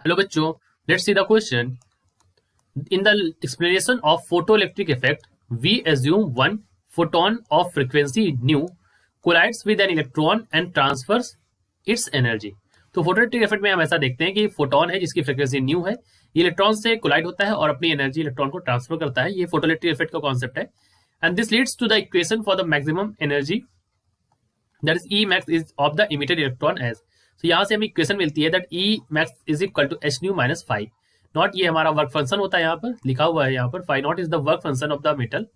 Hello बच्चों, let's see the question. In the explanation of photoelectric effect, we assume one photon of frequency nu collides with an electron and transfers its energy. तो photoelectric effect में हम ऐसा देखते हैं कि photon है जिसकी फ्रीक्वेंसी न्यू है, ये इलेक्ट्रॉन से कोलाइड होता है और अपनी एनर्जी इलेक्ट्रॉन को ट्रांसफर करता है. ये फोटोइलेक्ट्रिक इफेक्ट का कॉन्सेप्ट है. And this leads to the equation for the maximum energy that is E max is of the emitted electron as. तो यहाँ से हमें इक्वेशन मिलती है that E max is equal to H nu minus five not. ये हमारा work function होता है, यहाँ पर लिखा हुआ है, यहाँ पर phi nought is the work function of the metal.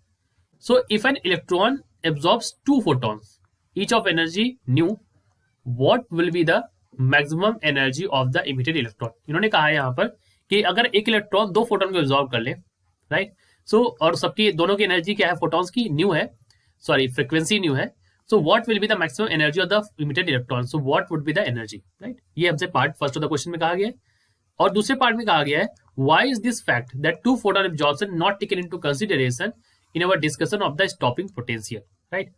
So if an electron absorbs two photons each of energy nu, what will be the maximum energy of the emitted electron. इन्होंने कहा है यहाँ पर कि अगर एक इलेक्ट्रॉन दो photon को एब्जॉर्ब कर ले, राइट, सो और सबकी दोनों की एनर्जी क्या है, फोटॉन्स की न्यू है, सॉरी फ्रीक्वेंसी न्यू है. So what will be the maximum energy of the emitted electron? So what would be the energy, right? ये हमसे part first of the question में कहा गया है. और दूसरे पार्ट में कहा गया है why is this fact that two photon absorption not taken into consideration in our discussion of the stopping potential, right?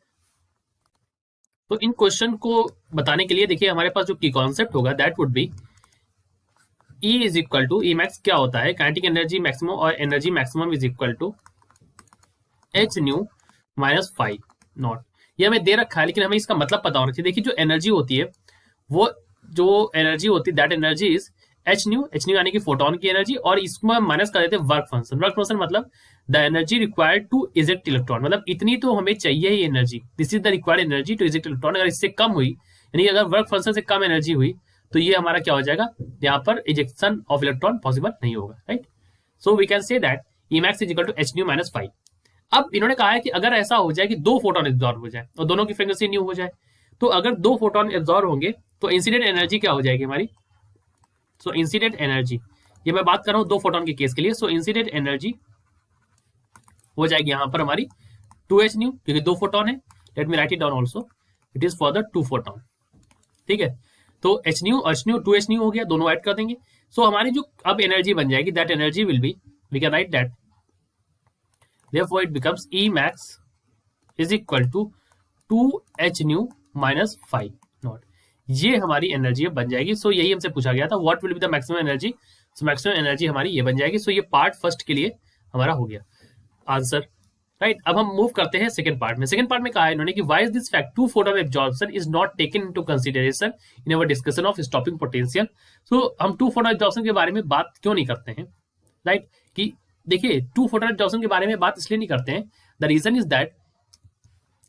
तो इन क्वेश्चन को बताने के लिए देखिए हमारे पास जो की कॉन्सेप्ट होगा that would be E is equal to, E max क्या होता है, काइनेटिक एनर्जी मैक्सिमम और energy maximum is equal to H nu minus five not. ये हमें दे रखा है लेकिन हमें इसका मतलब पता होना चाहिए. देखिए जो एनर्जी होती है, वो जो एनर्जी होती है that energy is H new यानी कि फोटोन की एनर्जी, और इसमें हम माइनस कर देते हैं वर्क फंक्शन. वर्क फंक्शन मतलब the energy required to eject electron, मतलब इतनी तो हमें चाहिए ही energy, this is the required energy to eject electron. अगर इससे कम हुई, यानी अगर वर्क फंक्शन से कम एनर्जी हुई, तो ये हमारा क्या हो जाएगा, यहाँ पर इजेक्शन ऑफ इलेक्ट्रॉन पॉसिबल नहीं होगा, right. So we can say that E max is equal to H nu minus five. अब इन्होंने कहा है कि अगर ऐसा हो जाए कि दो फोटोन एब्जॉर्ब हो जाए और दोनों की फ्रीक्वेंसी न्यू हो जाए, तो अगर दो फोटोन एब्जॉर्ब होंगे तो इंसिडेंट एनर्जी क्या हो जाएगी हमारी. सो इंसिडेंट एनर्जी, ये मैं बात कर रहा हूं दो फोटोन के केस के लिए. सो इंसिडेंट एनर्जी हो जाएगी यहां पर हमारी 2h न्यू, क्योंकि दो फोटोन है. Late me write it down also, it is for the two photon, ठीक है. तो एच न्यू 2h न्यू हो गया, दोनों ऐड कर देंगे. सो हमारी जो अब एनर्जी बन जाएगी that energy will be, we can write that therefore it becomes E max is equal to 2h nu minus 5 not. ये हमारी एनर्जी बन जाएगी. सो यही हमसे पूछा गया था, what will be the maximum energy. So maximum energy हमारी ये बन जाएगी. सो ये पार्ट फर्स्ट के लिए हमारा हो गया आंसर, राइट. अब हम मूव करते हैं सेकंड पार्ट में. सेकंड पार्ट में कहा है इन्होंने कि why is this fact two photon absorption is not taken into consideration in our discussion of stopping potential. So हम टू फोटोन एब्जॉर्प्शन के बारे में बात क्यों नहीं करते हैं, राइट, कि देखिए टू फोटोन एब्जॉर्प्शन के बारे में बात इसलिए नहीं करते हैं. The reason is that,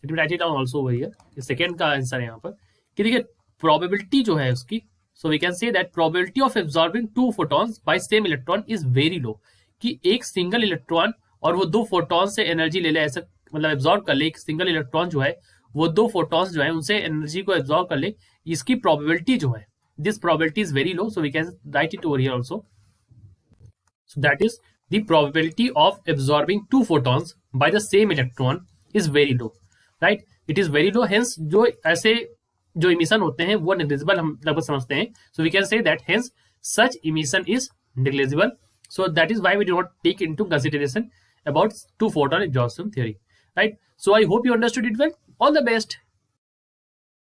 let me write it down also over here, ये सेकंड का आंसर है यहाँ पर, कि देखिए प्रोबेबिलिटी जो है उसकी, so we can say that probability of absorbing two photons by same electron is very low. कि एक सिंगल इलेक्ट्रॉन और वो दो फोटॉन से एनर्जी ले ले, ऐसा मतलब एब्जॉर्ब कर ले, एक सिंगल इलेक्ट्रॉन जो है वो दो फोटॉन्स जो है उनसे एनर्जी को एब्जॉर्ब कर ले, इसकी प्रोबेबिलिटी जो है, this probability is very low. So we can write it over here also. So that is the probability of absorbing two photons by the same electron is very low, right, it is very low. hence जो ऐसे जो emission होते हैं वो negligible हम लगभग समझते हैं. so we can say that hence such emission is negligible. so that is why we do not take into consideration about two photon absorption theory, right. so I hope you understood it well. All the best.